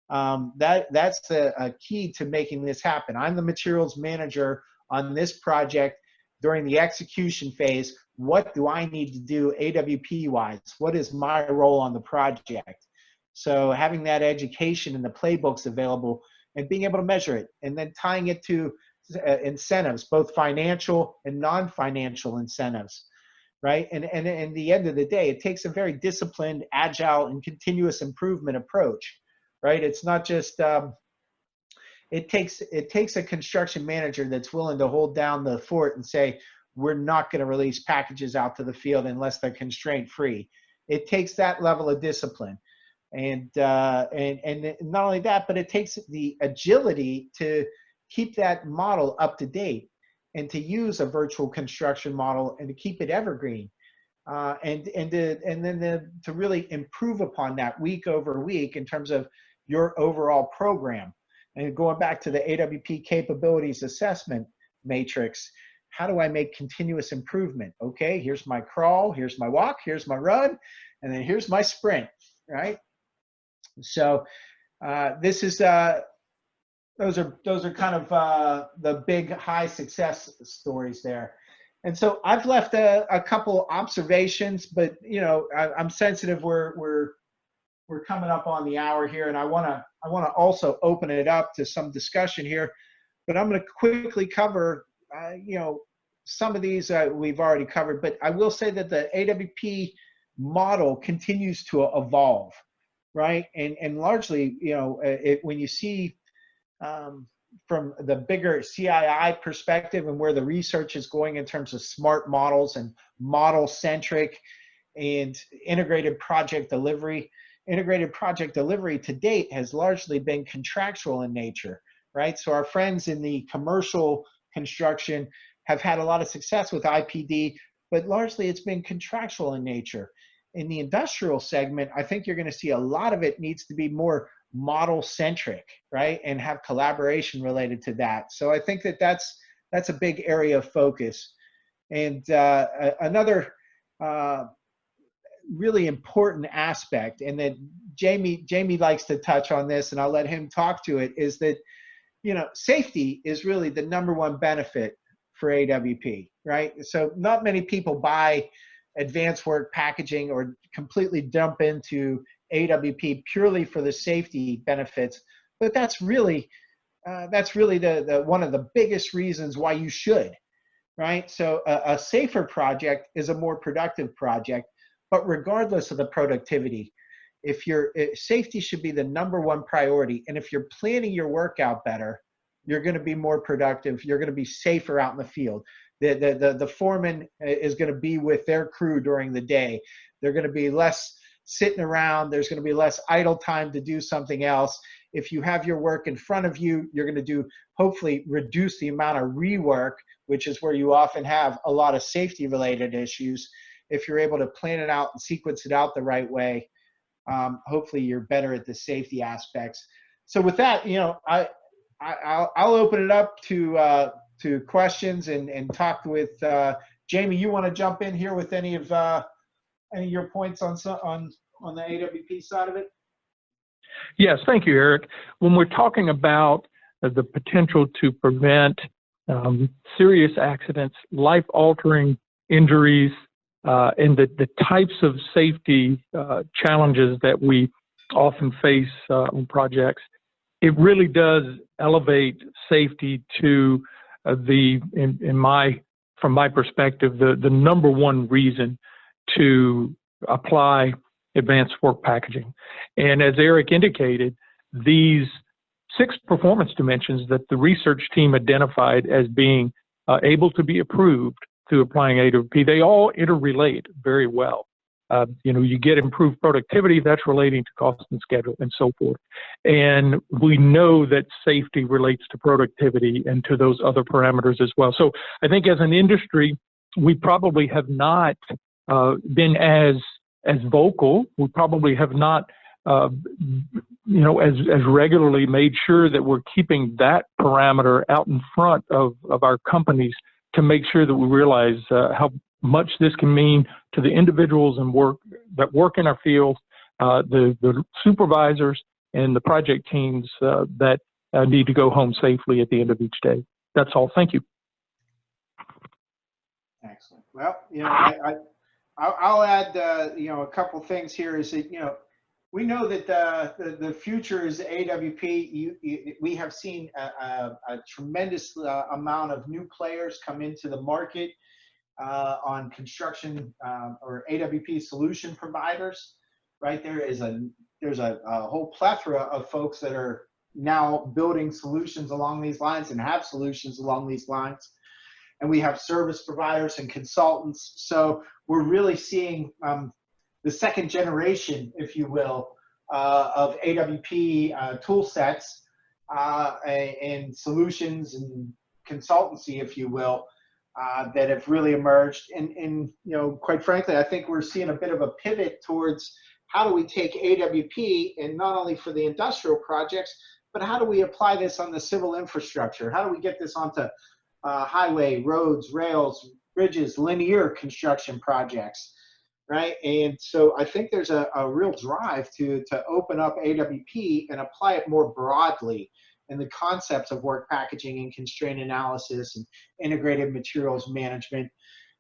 That's a key to making this happen. I'm the materials manager on this project during the execution phase. What do I need to do AWP-wise? What is my role on the project? So having that education and the playbooks available and being able to measure it, and then tying it to incentives, both financial and non-financial incentives, right? And at the end of the day, it takes a very disciplined, agile, and continuous improvement approach, right? It's not just, it takes a construction manager that's willing to hold down the fort and say, we're not going to release packages out to the field unless they're constraint-free. It takes that level of discipline. And not only that, but it takes the agility to keep that model up to date and to use a virtual construction model and to keep it evergreen. and then to really improve upon that week over week in terms of your overall program. And going back to the AWP capabilities assessment matrix, how do I make continuous improvement? Okay, here's my crawl, here's my walk, here's my run, and then here's my sprint, right? So this is those are kind of the big high success stories there. And so I've left a couple observations, but you know, I'm sensitive. We're coming up on the hour here, and I want to also open it up to some discussion here. But I'm going to quickly cover, you know, some of these we've already covered. But I will say that the AWP model continues to evolve, right? And largely, you know, when you see from the bigger CII perspective and where the research is going in terms of smart models and model-centric and integrated project delivery. Integrated project delivery to date has largely been contractual in nature, right? So our friends in the commercial construction have had a lot of success with IPD, but largely it's been contractual in nature. In the industrial segment, I think you're going to see a lot of it needs to be more model-centric, right? And have collaboration related to that. So I think that that's a big area of focus. And another really important aspect, and that Jamie likes to touch on this, and I'll let him talk to it, is that, you know, safety is really the #1 benefit for AWP, right? So not many people buy advanced work packaging or completely dump into AWP purely for the safety benefits, but that's really the one of the biggest reasons why you should, right? So a safer project is a more productive project. But regardless of the productivity, if safety should be the #1 priority, and if you're planning your work out better, you're going to be more productive. You're going to be safer out in the field. The foreman is going to be with their crew during the day. They're going to be less sitting around. There's going to be less idle time to do something else. If you have your work in front of you, you're going to hopefully reduce the amount of rework, which is where you often have a lot of safety-related issues. If you're able to plan it out and sequence it out the right way, hopefully you're better at the safety aspects. So with that, you know, I'll open it up to questions and talk with Jamie. You want to jump in here with any of your points on the AWP side of it? Yes, thank you, Eric. When we're talking about the potential to prevent serious accidents, life-altering injuries, and the types of safety challenges that we often face on projects, it really does elevate safety to from my perspective, the #1 reason to apply advanced work packaging. And as Eric indicated, these 6 performance dimensions that the research team identified as being able to be approved through applying AWP, they all interrelate very well. You know, you get improved productivity, that's relating to cost and schedule and so forth. And we know that safety relates to productivity and to those other parameters as well. So I think as an industry, we probably have not been as vocal. We probably have not, you know, as regularly made sure that we're keeping that parameter out in front of our companies to make sure that we realize how much this can mean to the individuals that work in our field, the supervisors and the project teams that need to go home safely at the end of each day. That's all. Thank you. Excellent. Well, you know, I'll add, you know, a couple things here is that, you know, we know that the future is AWP. We have seen a tremendous amount of new players come into the market on construction or AWP solution providers. Right, there's a whole plethora of folks that are now building solutions along these lines and have solutions along these lines. And we have service providers and consultants. So we're really seeing the second generation, if you will, of AWP tool sets and solutions and consultancy, if you will, that have really emerged. And you know, quite frankly, I think we're seeing a bit of a pivot towards how do we take AWP and not only for the industrial projects, but how do we apply this on the civil infrastructure? How do we get this onto highway, roads, rails, bridges, linear construction projects, right? And so I think there's a real drive to open up AWP and apply it more broadly in the concepts of work packaging and constraint analysis and integrated materials management.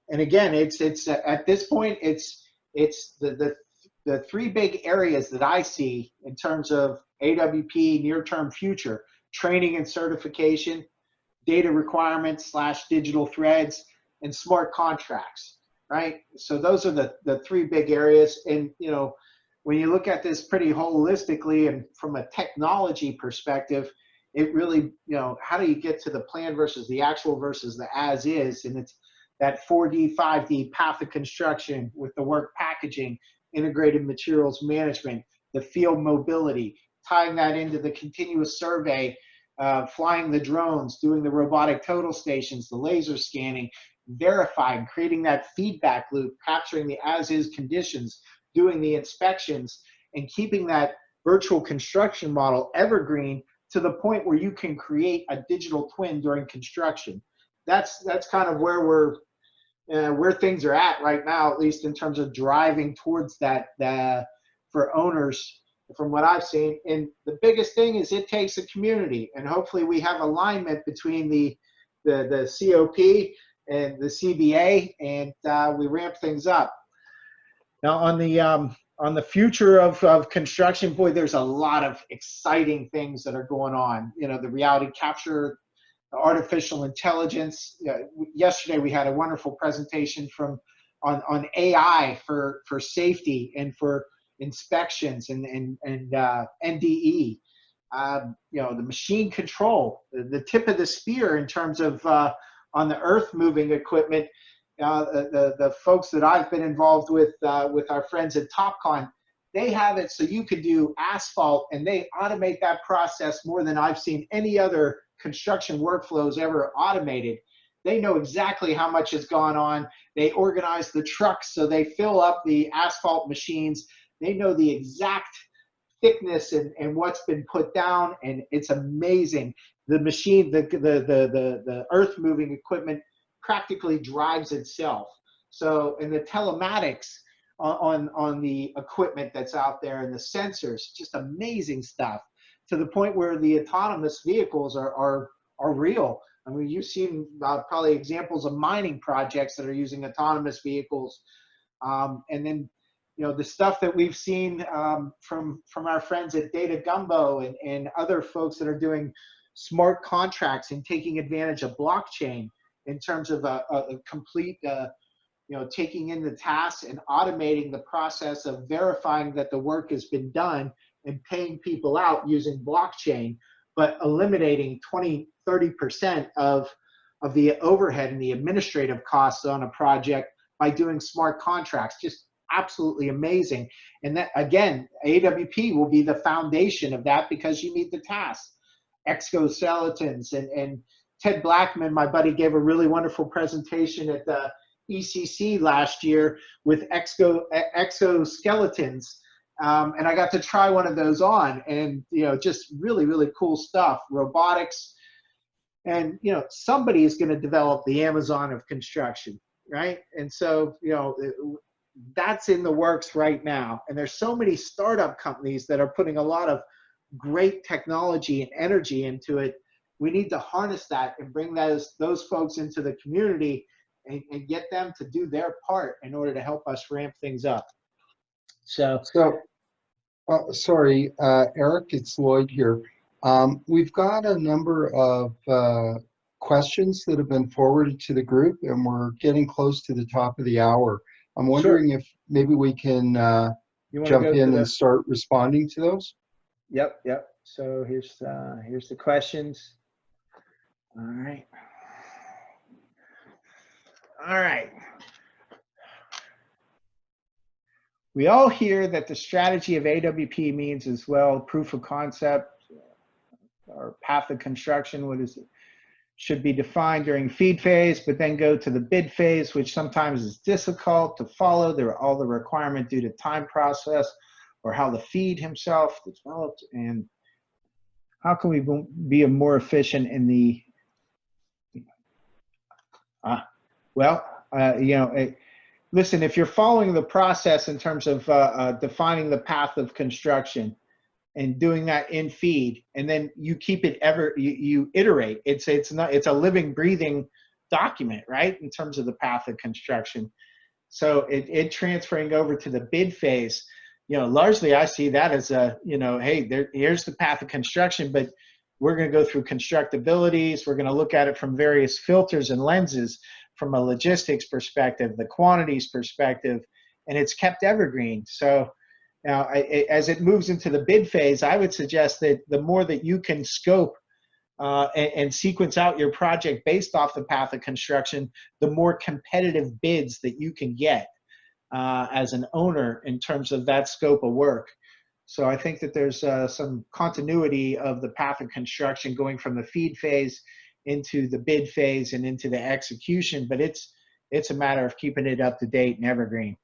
And again, it's at this point, it's the three big areas that I see in terms of AWP near-term future: training and certification, data requirements / digital threads, and smart contracts, right? So those are the three big areas. And, you know, when you look at this pretty holistically and from a technology perspective, it really, you know, how do you get to the plan versus the actual versus the as is? And it's that 4D, 5D path of construction with the work packaging, integrated materials management, the field mobility, tying that into the continuous survey, flying the drones, doing the robotic total stations, the laser scanning, verifying, creating that feedback loop, capturing the as-is conditions, doing the inspections, and keeping that virtual construction model evergreen to the point where you can create a digital twin during construction. That's kind of where where things are at right now, at least in terms of driving towards that for owners, from what I've seen. And the biggest thing is it takes a community, and hopefully we have alignment between the COP and the CBA, and we ramp things up. Now on the future of construction, boy, there's a lot of exciting things that are going on. You know, the reality capture, the artificial intelligence. Yesterday we had a wonderful presentation on AI for safety and for inspections and NDE. You know, the machine control, the tip of the spear in terms of on the earth moving equipment. The folks that I've been involved with our friends at TopCon, they have it so you could do asphalt, and they automate that process more than I've seen any other construction workflows ever automated. They know exactly how much has gone on. They organize the trucks so they fill up the asphalt machines. They know the exact thickness and what's been put down, and it's amazing. The machine, the earth moving equipment practically drives itself. So, and the telematics on the equipment that's out there and the sensors, just amazing stuff, to the point where the autonomous vehicles are real. I mean, you've seen probably examples of mining projects that are using autonomous vehicles. And then, you know, the stuff that we've seen from our friends at Data Gumbo and other folks that are doing smart contracts and taking advantage of blockchain in terms of a complete, you know, taking in the tasks and automating the process of verifying that the work has been done and paying people out using blockchain, but eliminating 20–30% of the overhead and the administrative costs on a project by doing smart contracts. Just absolutely amazing. And that, again, AWP will be the foundation of that, because you need the tasks. Exoskeletons, and Ted Blackman, my buddy, gave a really wonderful presentation at the ECC last year with exoskeletons. And I got to try one of those on, and, you know, just really, really cool stuff. Robotics. And, you know, somebody is going to develop the Amazon of construction, right? And so, you know, that's in the works right now. And there's so many startup companies that are putting a lot of great technology and energy into it. We need to harness that and bring those folks into the community and get them to do their part in order to help us ramp things up. So sorry, Eric, it's Lloyd here. We've got a number of questions that have been forwarded to the group, and we're getting close to the top of the hour. I'm wondering if maybe we can jump in and start responding to those. Yep. So here's the questions. All right. We all hear that the strategy of AWP means as well proof of concept or path of construction. What is it? should be defined during feed phase, but then go to the bid phase, which sometimes is difficult to follow. There are all the requirement due to time process or how the feed himself developed, and how can we be more efficient in the, listen, if you're following the process in terms of defining the path of construction and doing that in feed, and then you keep it you iterate. It's a living, breathing document, right? In terms of the path of construction. So it transferring over to the bid phase, largely I see that as hey, here's the path of construction, but we're going to go through constructabilities. We're going to look at it from various filters and lenses, from a logistics perspective, the quantities perspective, and it's kept evergreen. So now, as it moves into the bid phase, I would suggest that the more that you can scope and sequence out your project based off the path of construction, the more competitive bids that you can get as an owner in terms of that scope of work. So I think that there's some continuity of the path of construction going from the feed phase into the bid phase and into the execution, but it's a matter of keeping it up to date and evergreen.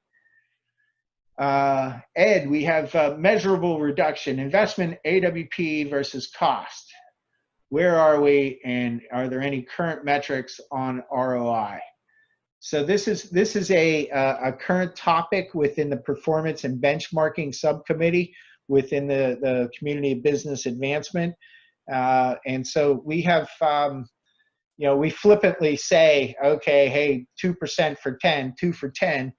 Ed, we have measurable reduction, investment AWP versus cost. Where are we, and are there any current metrics on ROI? So this is a current topic within the performance and benchmarking subcommittee within the Community of Business Advancement. And so we have, we flippantly say, okay, hey, 2% for 10, 2 for 10.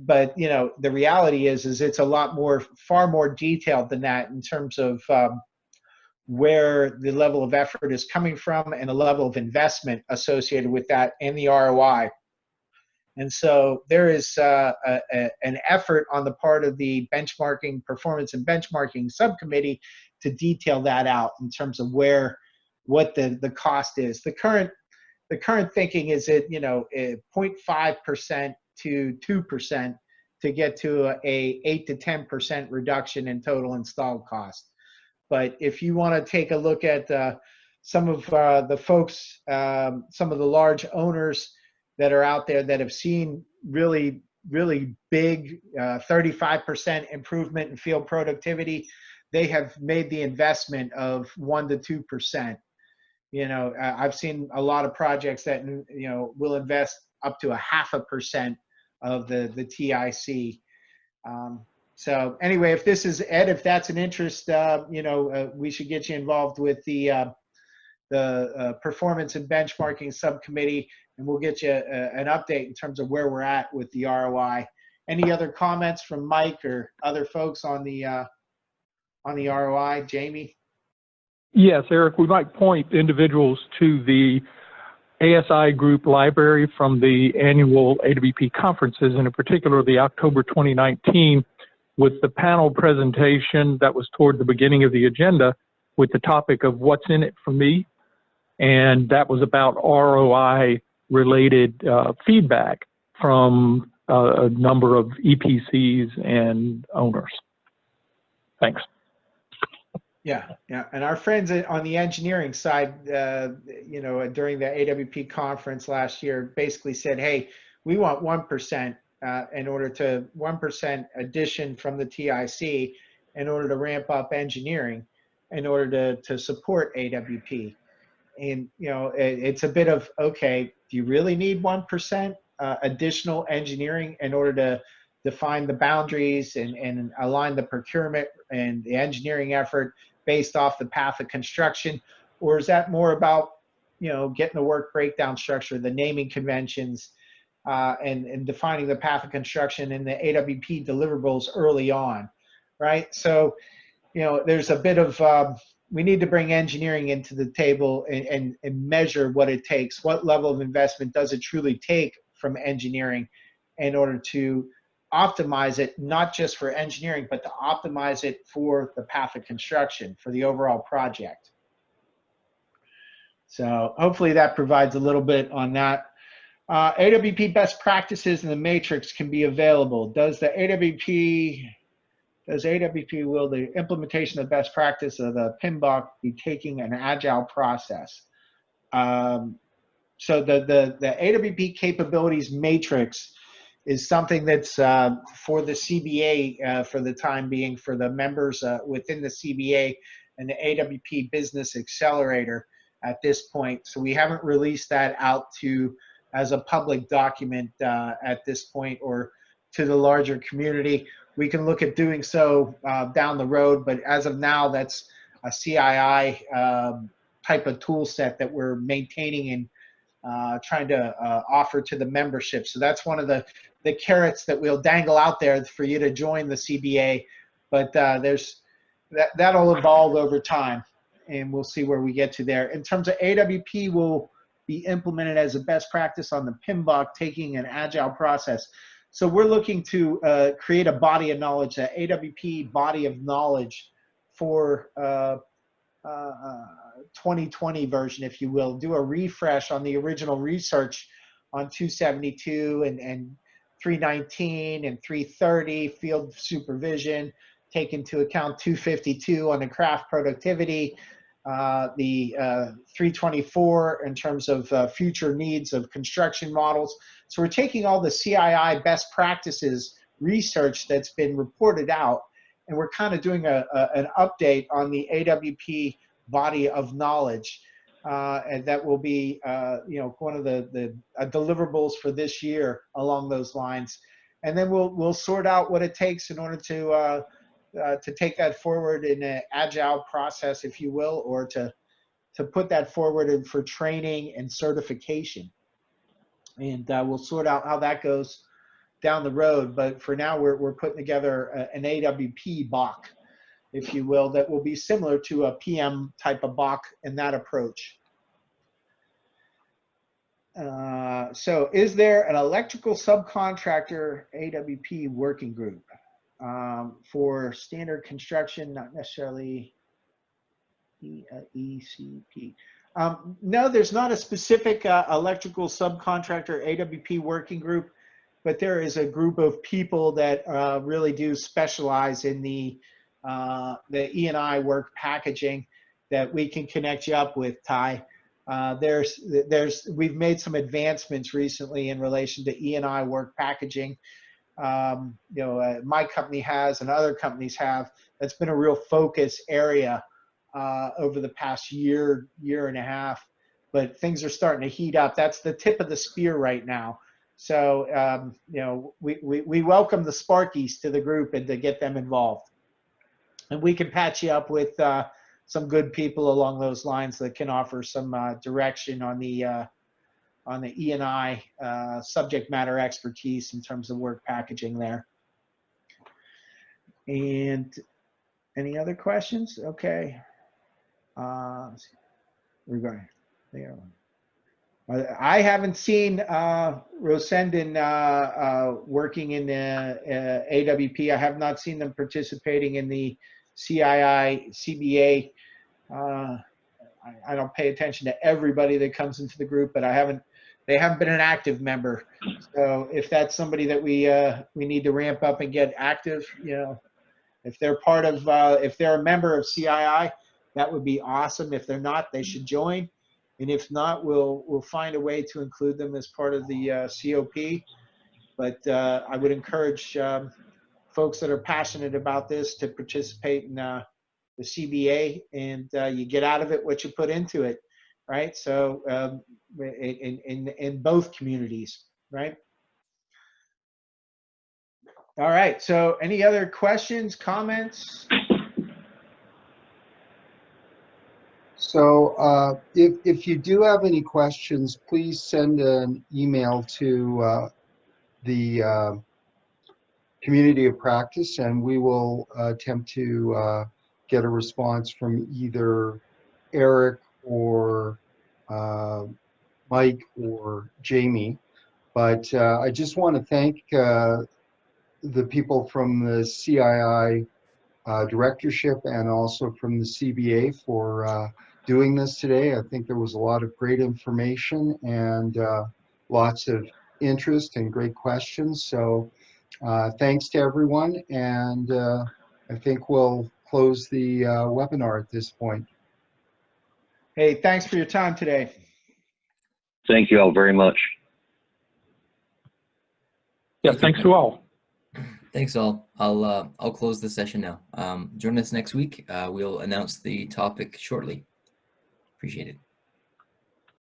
But, the reality is it's a lot more, far more detailed than that in terms of where the level of effort is coming from and the level of investment associated with that and the ROI. And so there is an effort on the part of the benchmarking, performance and benchmarking subcommittee to detail that out in terms of what the cost is. The current thinking is that 0.5% to 2% to get to a 8 to 10% reduction in total installed cost. But if you want to take a look at some of the folks, some of the large owners that are out there that have seen really, really big 35% improvement in field productivity, they have made the investment of 1 to 2%. I've seen a lot of projects that will invest up to 0.5% of the TIC. So anyway, if this is Ed, if that's an interest, we should get you involved with the performance and benchmarking subcommittee, and we'll get you an update in terms of where we're at with the ROI. Any other comments from Mike or other folks on the ROI? Jamie? Yes, Eric, we might point individuals to the ASI group library from the annual AWP conferences, and in particular the October 2019, with the panel presentation that was toward the beginning of the agenda with the topic of what's in it for me. And that was about ROI related feedback from a number of EPCs and owners. Thanks. Yeah. And our friends on the engineering side, during the AWP conference last year basically said, hey, we want 1% 1% addition from the TIC in order to ramp up engineering, in order to support AWP. And, it's a bit of, okay, do you really need 1% additional engineering in order to define the boundaries and align the procurement and the engineering effort based off the path of construction? Or is that more about, getting the work breakdown structure, the naming conventions, and defining the path of construction and the AWP deliverables early on, right? So, there's a bit of, we need to bring engineering into the table and measure what it takes. What level of investment does it truly take from engineering in order to optimize it, not just for engineering, but to optimize it for the path of construction, for the overall project. So hopefully that provides a little bit on that. AWP best practices in the matrix can be available. Will the implementation of best practice of the PMBOK be taking an agile process? So the AWP capabilities matrix is something that's for the CBA for the time being, for the members within the CBA and the AWP Business Accelerator at this point. So we haven't released that out to as a public document at this point, or to the larger community. We can look at doing so down the road, but as of now, that's a CII type of tool set that we're maintaining and trying to offer to the membership. So that's one of the carrots that we'll dangle out there for you to join the CBA. But that'll evolve over time, and we'll see where we get to there. In terms of AWP, will be implemented as a best practice on the PMBOK, taking an agile process. So we're looking to create a body of knowledge, an AWP body of knowledge for 2020 version, if you will. Do a refresh on the original research on 272 and 319 and 330 field supervision, take into account 252 on the craft productivity, the 324 in terms of future needs of construction models. So we're taking all the CII best practices research that's been reported out, and we're kind of doing an update on the AWP body of knowledge, and that will be one of the deliverables for this year along those lines. And then we'll sort out what it takes in order to take that forward in an agile process, if you will, or to put that forward for training and certification. And we'll sort out how that goes down the road. But for now, we're putting together an AWP BOK, if you will, that will be similar to a PM type of BOK in that approach. So is there an electrical subcontractor AWP working group for standard construction, not necessarily ECP? No, there's not a specific electrical subcontractor AWP working group, but there is a group of people that really do specialize in the E&I work packaging that we can connect you up with, Ty. We've made some advancements recently in relation to E&I work packaging. My company has and other companies have. That's been a real focus area over the past year and a half, but things are starting to heat up. That's the tip of the spear right now. So, we welcome the Sparkies to the group and to get them involved. And we can patch you up with some good people along those lines that can offer some direction on the E&I subject matter expertise in terms of work packaging there. And any other questions? Okay. We're going there. I haven't seen Rosendin working in the AWP. I have not seen them participating in the CII, CBA. I don't pay attention to everybody that comes into the group, but they haven't been an active member. So if that's somebody that we need to ramp up and get active, if they're part of, if they're a member of CII, that would be awesome. If they're not, they should join. And if not, we'll find a way to include them as part of the COP. But I would encourage folks that are passionate about this to participate in the CBA, and you get out of it what you put into it, right? So in both communities, right? All right, so any other questions, comments? So if you do have any questions, please send an email to the Community of Practice, and we will attempt to get a response from either Eric or Mike or Jamie. But I just want to thank the people from the CII directorship and also from the CBA for doing this today. I think there was a lot of great information and lots of interest and great questions. So thanks to everyone, and I think we'll close the webinar at this point. Hey, thanks for your time today. Thank you all very much. Yeah, thanks to all. Thanks all. I'll close the session now. Join us next week. We'll announce the topic shortly. Appreciate it.